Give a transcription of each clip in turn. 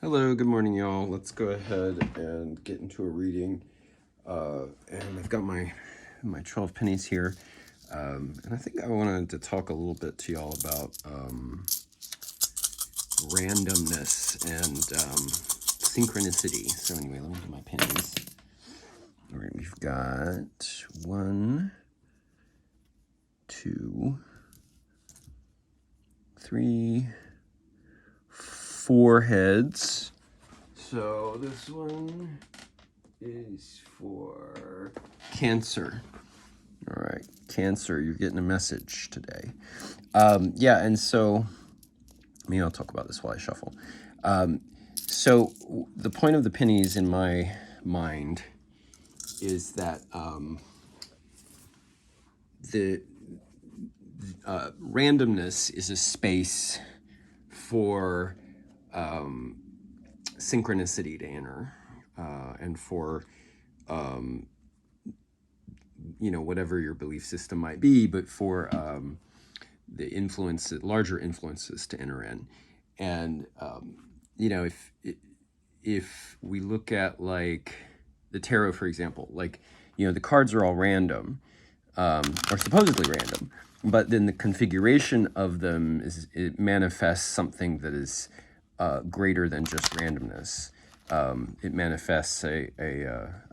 Hello, good morning, y'all. Let's go ahead and get into a reading. And I've got my 12 pennies here. And I think I wanted to talk a little bit to y'all about randomness and synchronicity. So anyway, let me do my pennies. All right, we've got 1, 2, 3, 4 heads. So this one is for Cancer. All right, Cancer, you're getting a message today. Yeah, and so maybe I'll talk about this while I shuffle. So the point of the pennies in my mind is that the randomness is a space for synchronicity to enter, and for whatever your belief system might be, but for the larger influences to enter in. And if we look at like the tarot, for example, like the cards are all random, or supposedly random, but then the configuration of them it manifests something that is greater than just randomness. It manifests a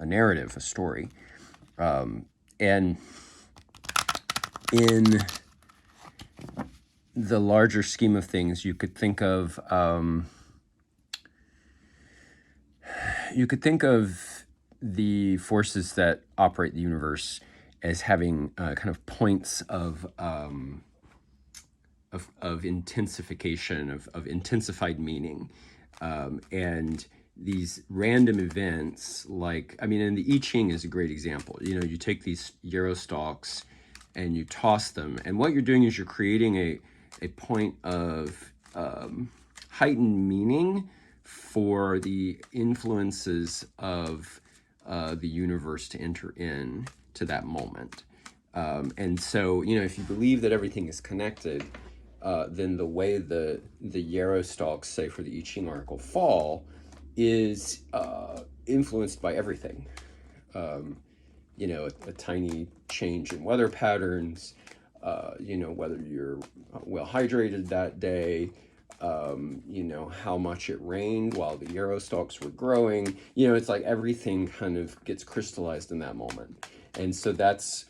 narrative, a story, and in the larger scheme of things, you could think of the forces that operate the universe as having kind of points of intensification, of intensified meaning, and these random events. Like, I mean, and the I Ching is a great example. You take these yarrow stalks and you toss them, and what you're doing is you're creating a point of heightened meaning for the influences of the universe to enter in to that moment. And so, if you believe that everything is connected, then the way the yarrow stalks, say for the I Ching oracle, fall is influenced by everything. A tiny change in weather patterns, whether you're well hydrated that day, how much it rained while the yarrow stalks were growing. It's like everything kind of gets crystallized in that moment. And so that's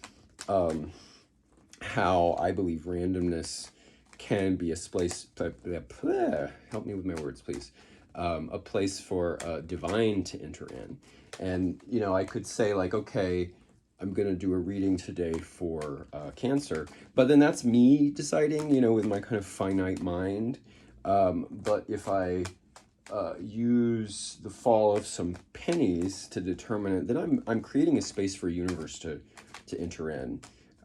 how I believe randomness can be a place. Help me with my words, please. A place for divine to enter in. And, I could say, like, okay, I'm going to do a reading today for Cancer, but then that's me deciding, with my kind of finite mind. But if I use the fall of some pennies to determine it, then I'm creating a space for universe to enter in.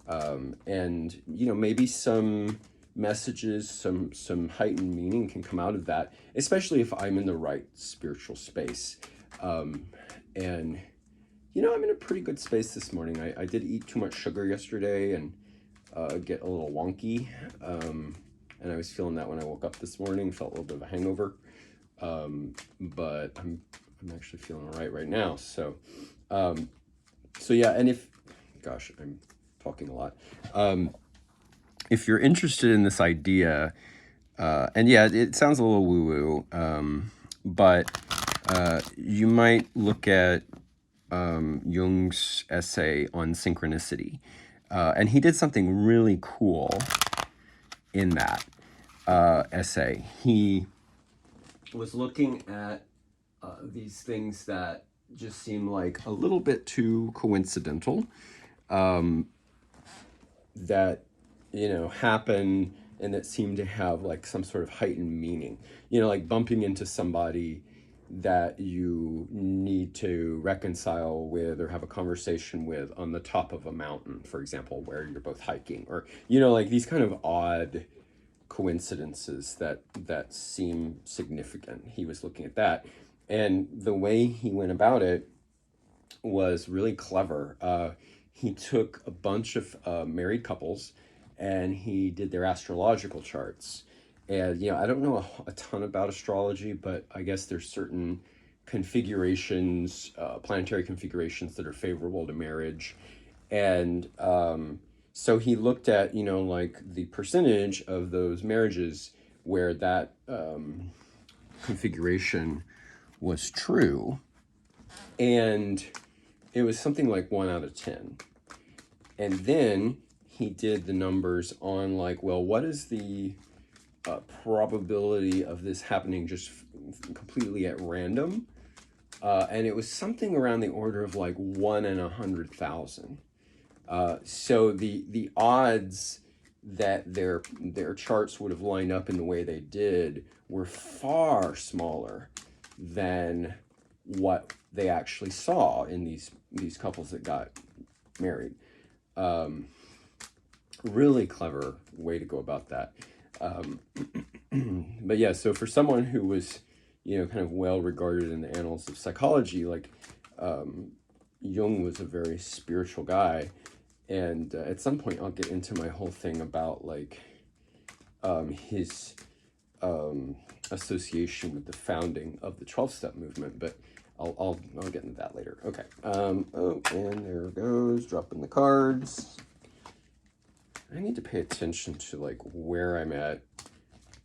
And maybe some messages, some heightened meaning can come out of that, especially if I'm in the right spiritual space. And I'm in a pretty good space this morning. I did eat too much sugar yesterday and get a little wonky, and I was feeling that when I woke up this morning. Felt a little bit of a hangover, but I'm actually feeling all right now. So yeah, and gosh, I'm talking a lot. If you're interested in this idea, and yeah, it sounds a little woo-woo, but you might look at Jung's essay on synchronicity. And he did something really cool in that essay. He was looking at these things that just seem like a little bit too coincidental, that happen and that seem to have like some sort of heightened meaning. Like bumping into somebody that you need to reconcile with or have a conversation with on the top of a mountain, for example, where you're both hiking, or like these kind of odd coincidences that seem significant. He was looking at that, and the way he went about it was really clever. He took a bunch of married couples and he did their astrological charts. And, you know, I don't know a ton about astrology, but I guess there's certain configurations, planetary configurations that are favorable to marriage. And so he looked at, you know, like the percentage of those marriages where that configuration was true. And it was something like 1 out of 10. And then he did the numbers on like, well, what is the probability of this happening just completely at random? And it was something around the order of like 1 in 100,000. So the odds that their charts would have lined up in the way they did were far smaller than what they actually saw in these couples that got married. Really clever way to go about that. But yeah, so for someone who was, you know, kind of well regarded in the annals of psychology, like Jung was a very spiritual guy. And at some point I'll get into my whole thing about like his association with the founding of the 12-step movement, but I'll get into that later. Okay. Oh, and there it goes, dropping the cards. I need to pay attention to like where I'm at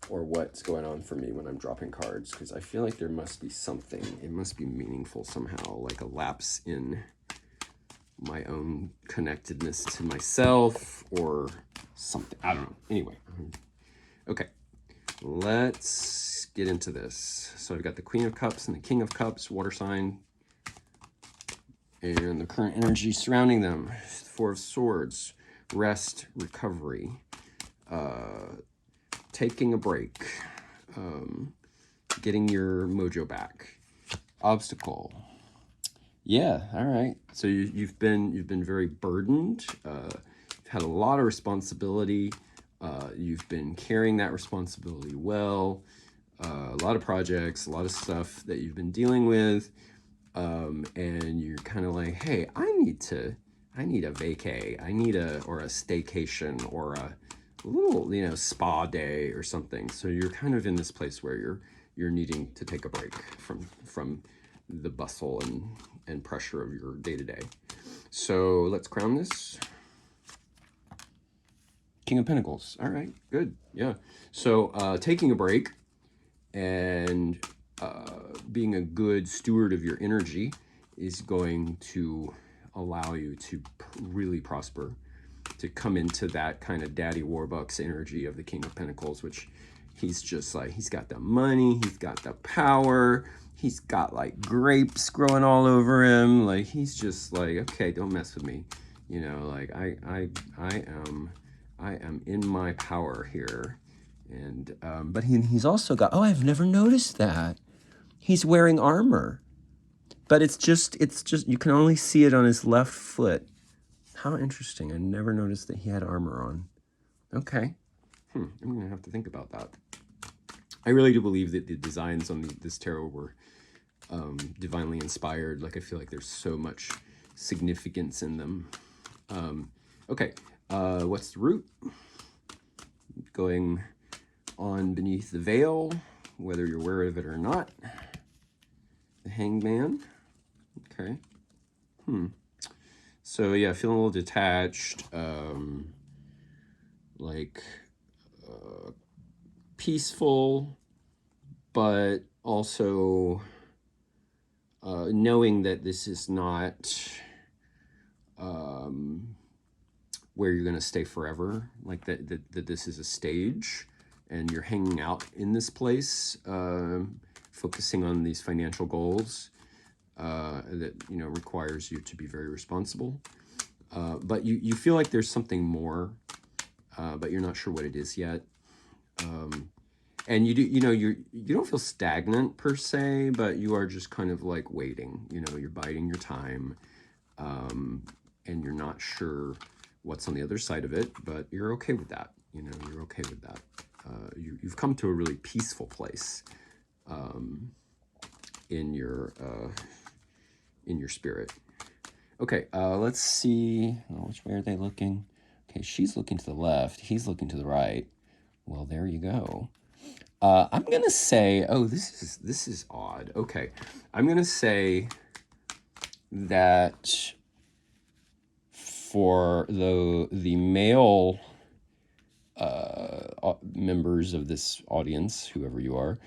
or what's going on for me when I'm dropping cards, because I feel like there must be something. It must be meaningful somehow, like a lapse in my own connectedness to myself or something. I don't know. Anyway, okay, let's get into this. So I've got the Queen of Cups and the King of Cups, water sign, and the current energy surrounding them. Four of Swords, rest, recovery, taking a break, getting your mojo back, obstacle. Yeah, all right. So you've been very burdened. You've had a lot of responsibility. You've been carrying that responsibility well. A lot of projects, a lot of stuff that you've been dealing with, and you're kind of like, hey, I need a vacay. I need a staycation or a little, you know, spa day or something. So you're kind of in this place where you're needing to take a break from the bustle and pressure of your day-to-day. So let's crown this. King of Pentacles. All right, good. Yeah. So taking a break and being a good steward of your energy is going to allow you to really prosper, to come into that kind of Daddy Warbucks energy of the King of Pentacles, which he's just like, he's got the money, he's got the power, he's got like grapes growing all over him. Like he's just like, okay, don't mess with me. You know, like I am in my power here. And but he's also got, oh, I've never noticed that. He's wearing armor. But it's just you can only see it on his left foot. How interesting. I never noticed that he had armor on. Okay. I'm going to have to think about that. I really do believe that the designs on this tarot were divinely inspired. Like, I feel like there's so much significance in them. Okay. What's the root? Going on beneath the veil, whether you're aware of it or not. The Hangman. Okay. So yeah, feeling a little detached, like peaceful, but also knowing that this is not where you're going to stay forever, like that this is a stage and you're hanging out in this place, focusing on these financial goals that, you know, requires you to be very responsible. But you feel like there's something more, but you're not sure what it is yet. And you don't feel stagnant per se, but you are just kind of like waiting. You know, you're biding your time, and you're not sure what's on the other side of it, but you're okay with that. You know, you're okay with that. You've come to a really peaceful place in your spirit. Okay, let's see. Oh, which way are they looking? Okay, she's looking to the left. He's looking to the right. Well, there you go. I'm gonna say, oh, this is odd. Okay, I'm gonna say that for the male members of this audience, whoever you are,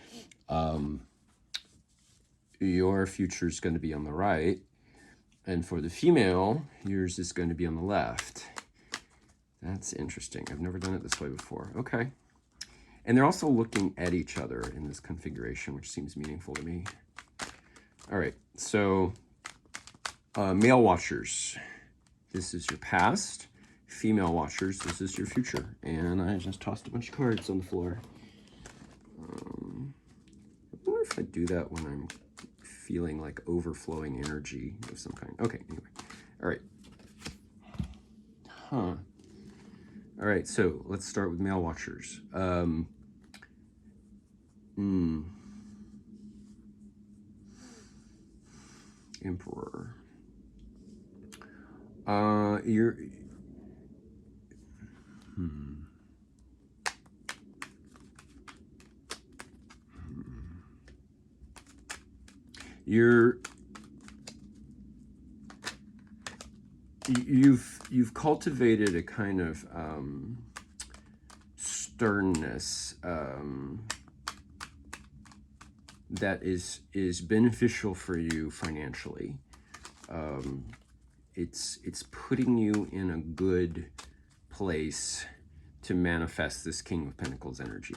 your future is going to be on the right, and for the female, yours is going to be on the left. That's interesting. I've never done it this way before. Okay. And they're also looking at each other in this configuration, which seems meaningful to me. All right, so male watchers, this is your past. Female watchers, this is your future. And I just tossed a bunch of cards on the floor. I wonder if I do that when I'm feeling like overflowing energy of some kind. Okay, anyway. All right. Huh. All right, so let's start with male watchers. Emperor. You're... You've cultivated a kind of sternness that is beneficial for you financially. It's putting you in a good place to manifest this King of Pentacles energy.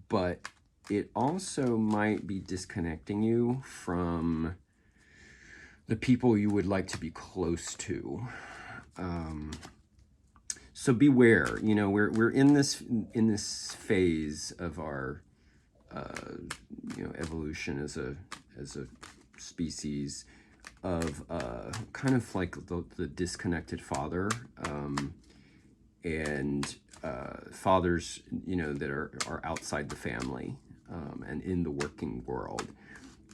But it also might be disconnecting you from the people you would like to be close to. So beware. You know, we're in this phase of our evolution as a species of kind of like the disconnected father, and fathers, that are outside the family, and in the working world.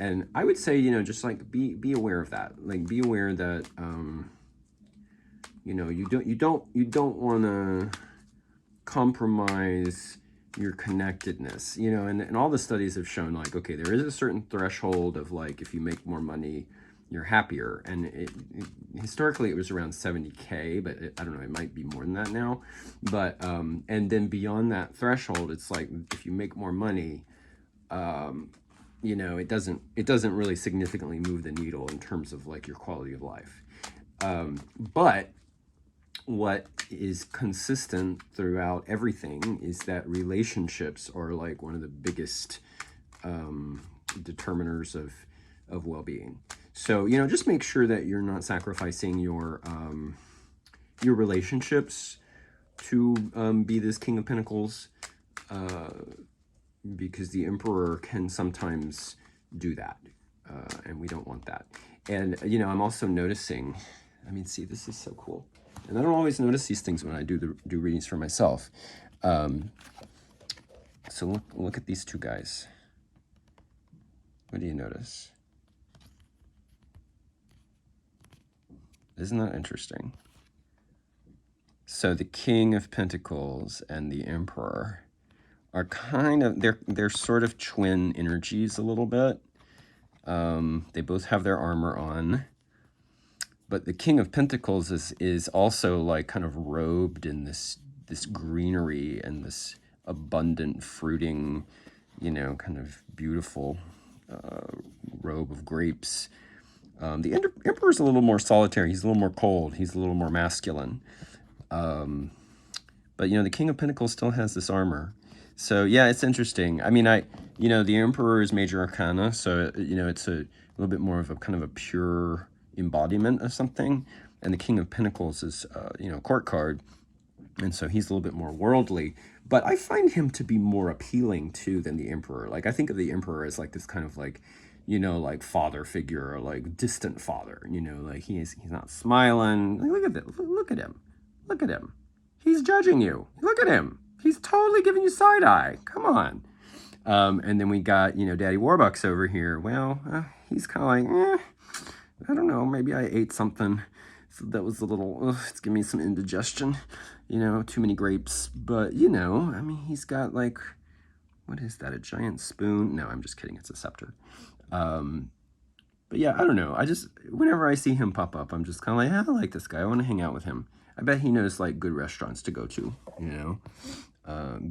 And I would say, just like be aware of that. Like, be aware that you don't want to compromise your connectedness. And all the studies have shown, like, okay, there is a certain threshold of, like, if you make more money, you're happier. And historically it was around 70K, but I don't know, it might be more than that now. But and then beyond that threshold, it's like, if you make more money, it doesn't really significantly move the needle in terms of, like, your quality of life. But what is consistent throughout everything is that relationships are, like, one of the biggest determiners of well-being. So, just make sure that you're not sacrificing your relationships to be this King of Pentacles, because the Emperor can sometimes do that, and we don't want that. And I'm also noticing, see, this is so cool, and I don't always notice these things when I do readings for myself. So look at these two guys. What do you notice? Isn't that interesting? So the King of Pentacles and the Emperor are kind of, they're sort of twin energies a little bit. They both have their armor on, but the King of Pentacles is also, like, kind of robed in this greenery and this abundant fruiting, kind of beautiful robe of grapes. The Emperor's a little more solitary. He's a little more cold. He's a little more masculine. But the King of Pentacles still has this armor. So yeah, it's interesting. The Emperor is major arcana, so it's a little bit more of a kind of a pure embodiment of something, and the King of Pentacles is court card, and so he's a little bit more worldly. But I find him to be more appealing too than the Emperor. Like, I think of the Emperor as, like, this kind of, like, like, father figure, or, like, distant father. Like, he's not smiling. Like, look at that. Look at him. Look at him. He's judging you. Look at him. He's totally giving you side eye. Come on. And then we got, Daddy Warbucks over here. Well, he's kind of like, I don't know, maybe I ate something So that was a little, it's giving me some indigestion, you know, too many grapes. But, you know, I mean, he's got like, what is that, a giant spoon? No, I'm just kidding, it's a scepter. But yeah, I don't know. I just, whenever I see him pop up, I'm just kind of like, I like this guy. I want to hang out with him. I bet he knows like good restaurants to go to, you know,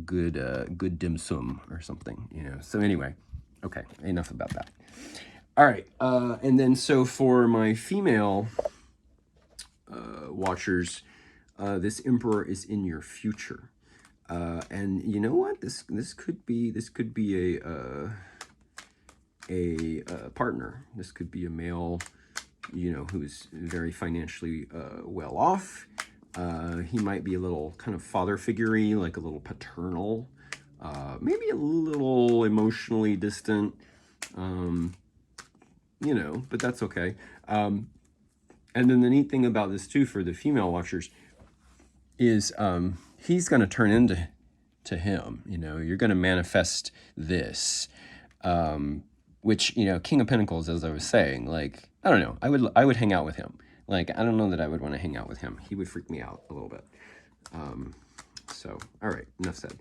good dim sum or something, you know. So anyway, okay, enough about that. All right, and then so for my female watchers, this emperor is in your future, and you know what? This could be a partner. This could be a male, you know, who's very financially well off. He might be a little kind of father figure-y, like a little paternal, maybe a little emotionally distant, you know, but that's okay. And then the neat thing about this too for the female watchers is he's going to turn into him. You know, you're going to manifest this, which, you know, King of Pentacles, as I was saying, like, I don't know, I would hang out with him. Like, I don't know that I would want to hang out with him. He would freak me out a little bit. So, all right, enough said.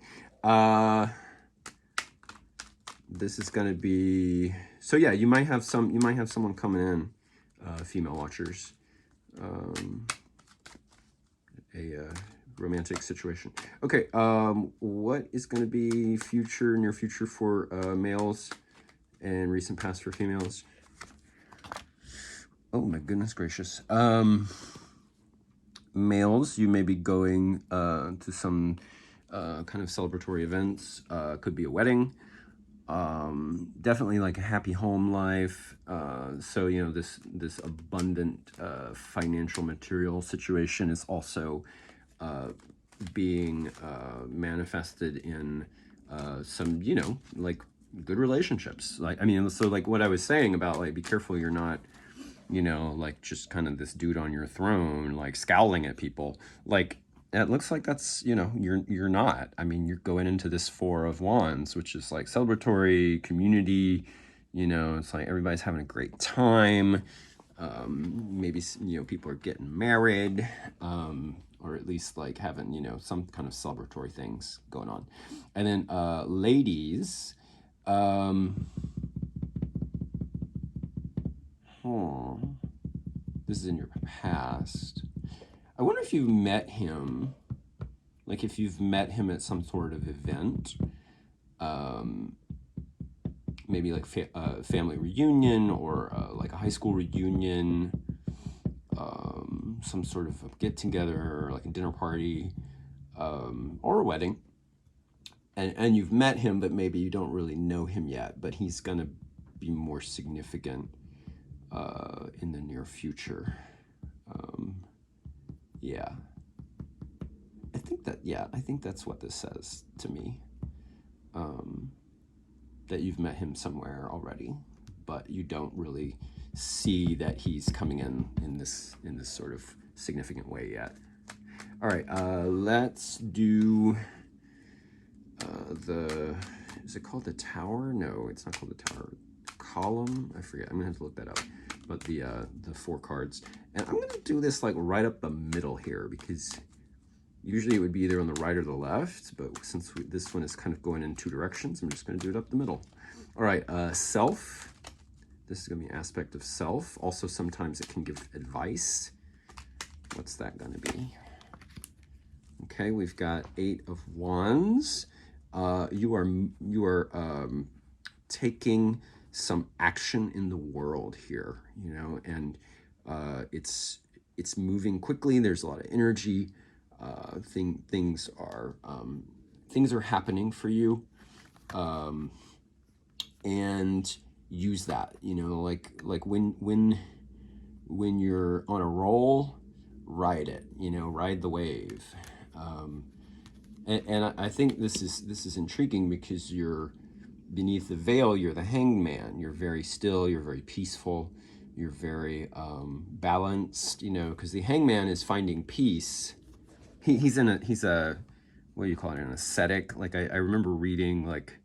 This is going to be, so yeah, you might have someone coming in, female watchers, a romantic situation. Okay, what is going to be near future for males and recent past for females? Oh my goodness gracious. Males, you may be going to some kind of celebratory events. Could be a wedding. Definitely like a happy home life. So, you know, this abundant financial material situation is also being manifested in some, you know, like good relationships. Like, I mean, so like what I was saying about like, be careful you're not, you know, like just kind of this dude on your throne, like scowling at people. Like, it looks like that's, you know, you're not. I mean, you're going into this Four of Wands, which is like celebratory, community, you know, it's like everybody's having a great time. Maybe, you know, people are getting married, or at least like having, you know, some kind of celebratory things going on. And then ladies, this is in your past. I wonder if you've met him, like if you've met him at some sort of event, maybe like family reunion or like a high school reunion, some sort of a get-together, like a dinner party, or a wedding. And you've met him, but maybe you don't really know him yet, but he's going to be more significant in the near future. Yeah. I think that's what this says to me. That you've met him somewhere already, but you don't really see that he's coming in this sort of significant way yet. All right, let's do is it called the Tower? No, it's not called the Tower. Column? I forget. I'm gonna have to look that up. But the 4 cards, and I'm gonna do this like right up the middle here because usually it would be either on the right or the left, but since this one is kind of going in 2 directions, I'm just going to do it up the middle. All right, self. This is going to be an aspect of self. Also, sometimes it can give advice. What's that going to be? Okay, we've got 8 of Wands. You are taking some action in the world here, you know, and it's moving quickly. There's a lot of energy. Things are happening for you, and use that, you know, like when you're on a roll, ride it, you know, ride the wave. And I think this is intriguing because you're beneath the veil, you're the Hanged Man. You're very still, you're very peaceful, you're very balanced, you know, because the Hanged Man is finding peace. He's a what do you call it, an ascetic. Like I remember reading, like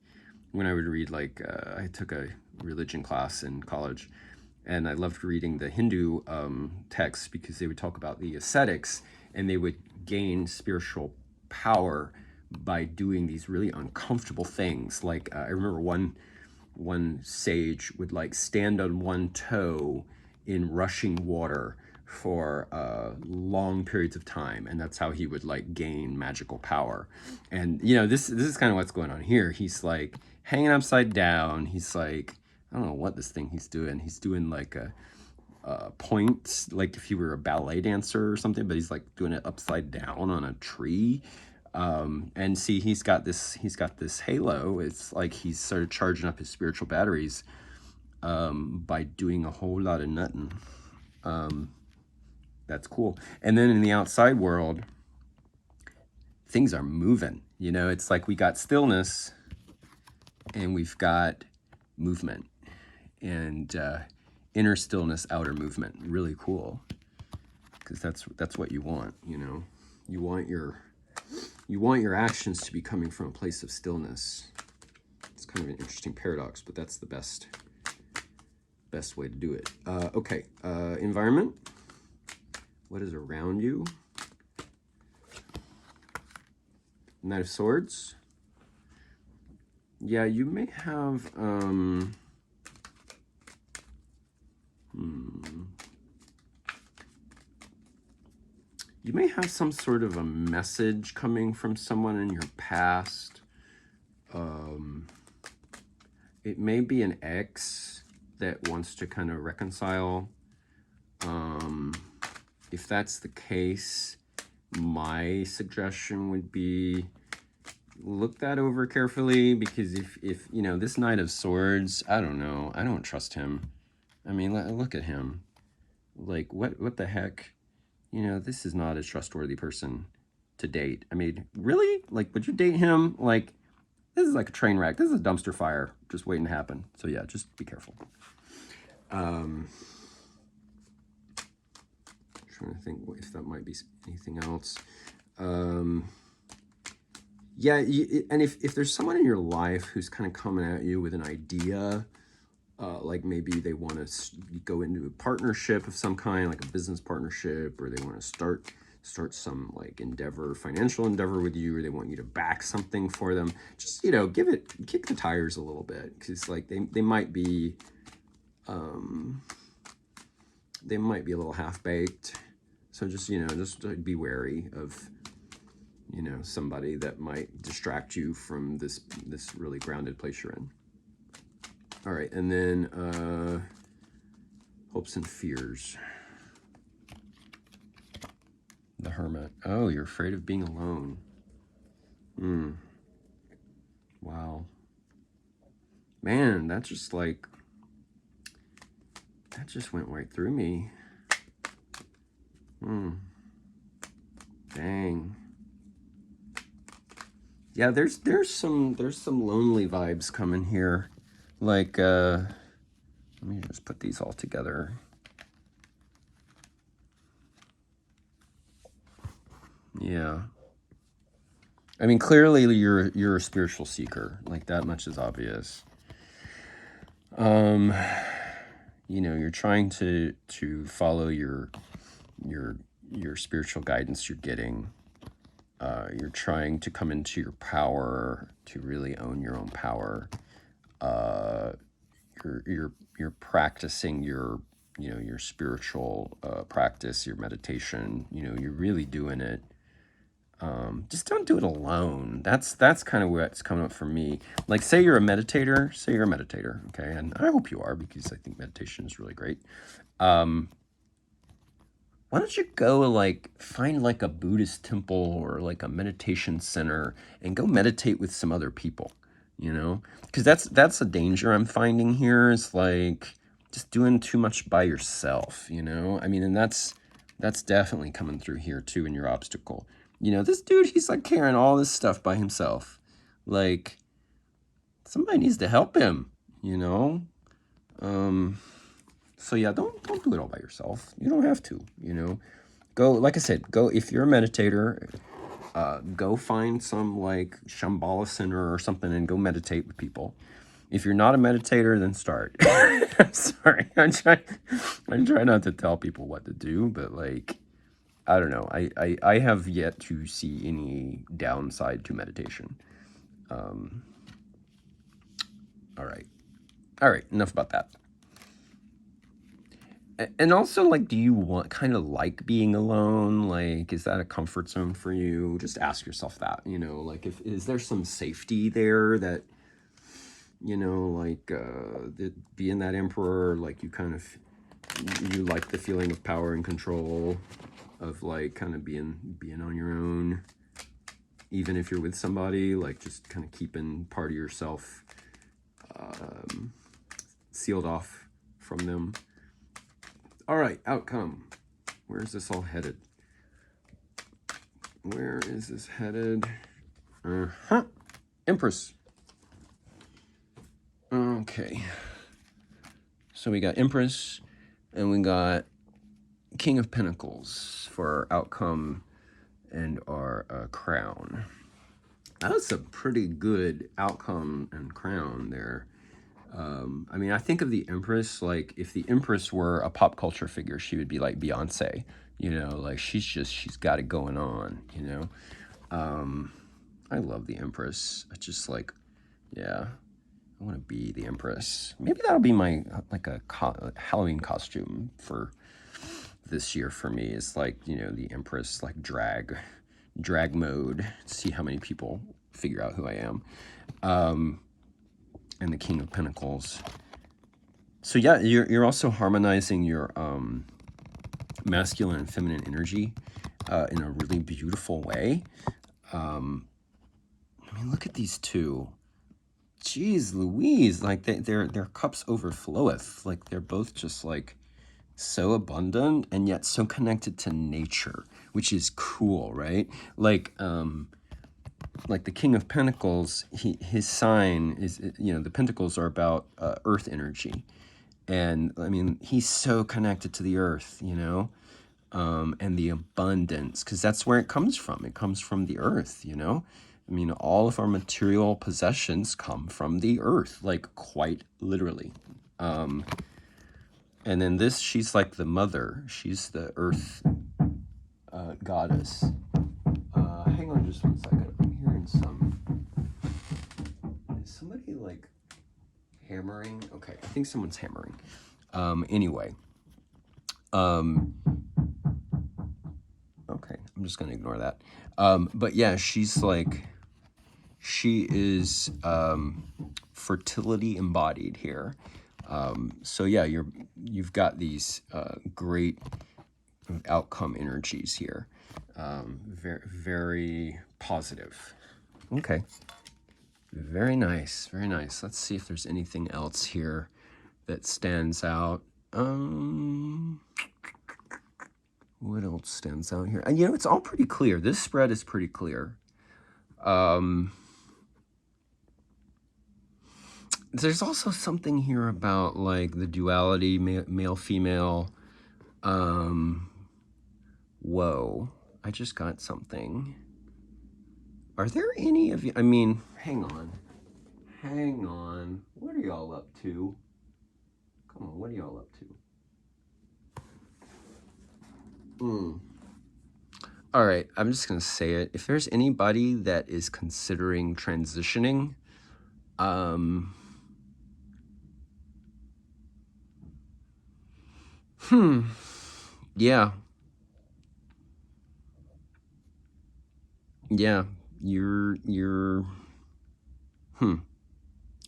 when I would read, like I took a religion class in college, And I loved reading the Hindu texts because they would talk about the ascetics, and they would gain spiritual power by doing these really uncomfortable things. Like I remember one sage would like stand on one toe in rushing water for long periods of time, and that's how he would like gain magical power. And you know, this is kind of what's going on here. He's like hanging upside down. He's like, I don't know what this thing he's doing. He's doing like a points, like if he were a ballet dancer or something, but he's like doing it upside down on a tree. And see, he's got this halo. It's like he's sort of charging up his spiritual batteries by doing a whole lot of nothing. That's cool. And then in the outside world, things are moving. You know, it's like we got stillness and we've got movement, and inner stillness, outer movement. Really cool, because that's what you want. You know, you want your actions to be coming from a place of stillness. It's kind of an interesting paradox, but that's the best way to do it. Okay, environment. What is around you? Knight of Swords. Yeah, you may have you may have some sort of a message coming from someone in your past. It may be an ex that wants to kind of reconcile. If that's the case, my suggestion would be look that over carefully, because if you know, this Knight of Swords, I don't know, I don't trust him. I mean, look at him. Like, what the heck? You know, this is not a trustworthy person to date. I mean, really? Like, would you date him? Like, this is like a train wreck. This is a dumpster fire just waiting to happen. So yeah, just be careful. Trying to think if that might be anything else. Yeah, and if there's someone in your life who's kind of coming at you with an idea, like maybe they want to go into a partnership of some kind, like a business partnership, or they want to start some like endeavor, financial endeavor with you, or they want you to back something for them, just, you know, kick the tires a little bit, because like they might be a little half-baked. So just, you know, just be wary of, you know, somebody that might distract you from this really grounded place you're in. All right, and then hopes and fears. The Hermit. Oh, you're afraid of being alone. Wow. Man, that just went right through me. Dang. Yeah, there's some lonely vibes coming here. Like, let me just put these all together. Yeah. I mean, clearly you're a spiritual seeker. Like, that much is obvious. You know, you're trying to follow your spiritual guidance you're getting. You're trying to come into your power, to really own your own power. You're practicing your spiritual practice, your meditation. You know, you're really doing it. Just don't do it alone. That's kind of what's coming up for me. Like, say you're a meditator, okay? And I hope you are, because I think meditation is really great. Why don't you go like find like a Buddhist temple or like a meditation center and go meditate with some other people, you know? Because that's a danger I'm finding here, is like just doing too much by yourself, you know? I mean, and that's definitely coming through here too in your obstacle. You know, this dude, he's like carrying all this stuff by himself. Like, somebody needs to help him, you know? So yeah, don't do it all by yourself. You don't have to, you know. Go, like I said, go, if you're a meditator, go find some like Shambhala center or something and go meditate with people. If you're not a meditator, then start. I'm sorry. I'm trying not to tell people what to do, but like, I don't know. I have yet to see any downside to meditation. All right. All right. Enough about that. And also, like, do you want kind of like being alone? Like, is that a comfort zone for you? Just ask yourself that, you know, like, if is there some safety there that, you know, like, being that emperor, like, you like the feeling of power and control of, like, kind of being on your own, even if you're with somebody, like, just kind of keeping part of yourself sealed off from them. All right, outcome. Where's this all headed? Where is this headed? Empress. Okay. So we got Empress, and we got King of Pentacles for our outcome and our crown. That's a pretty good outcome and crown there. I mean, I think of the Empress, like, if the Empress were a pop culture figure, she would be like Beyonce, you know, like, she's got it going on, you know. I love the Empress. I just, like, yeah, I want to be the Empress. Maybe that'll be my, like, a Halloween costume for this year for me, is like, you know, the Empress, like, drag mode, see how many people figure out who I am. And the King of Pentacles. So yeah, you're also harmonizing your masculine and feminine energy in a really beautiful way. I mean, look at these two. Jeez Louise, like their cups overfloweth. Like they're both just like so abundant and yet so connected to nature, which is cool, right? Like the King of Pentacles, his sign is, you know, the Pentacles are about earth energy. And I mean, he's so connected to the earth, you know, and the abundance, because that's where it comes from. It comes from the earth, you know. I mean, all of our material possessions come from the earth, like quite literally. And then this, she's like the mother. She's the earth goddess. Hang on just one second. I'm hearing is somebody like hammering? Okay, I think someone's hammering. Anyway. Okay, I'm just gonna ignore that. But yeah, she is fertility embodied here. So yeah, you've got these great outcome energies here. Very, very positive. Okay. Very nice, very nice. Let's see if there's anything else here that stands out. What else stands out here? And you know, it's all pretty clear. This spread is pretty clear. There's also something here about like the duality, male, female. Whoa, I just got something. Are there any of you? I mean, hang on. What are y'all up to? Come on, what are y'all up to? All right, I'm just gonna say it. If there's anybody that is considering transitioning, yeah, you're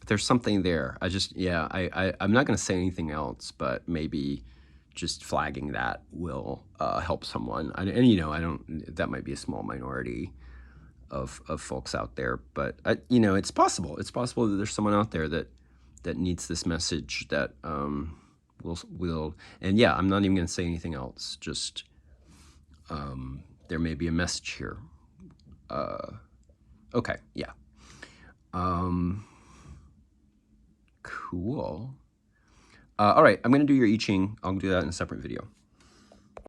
there's something there. I'm not gonna say anything else, but maybe just flagging that will help someone. And you know, that might be a small minority of folks out there, but you know, it's possible that there's someone out there that needs this message that will, and yeah, I'm not even gonna say anything else, just there may be a message here. Okay, yeah. Cool. All right, I'm gonna do your I Ching. I'll do that in a separate video.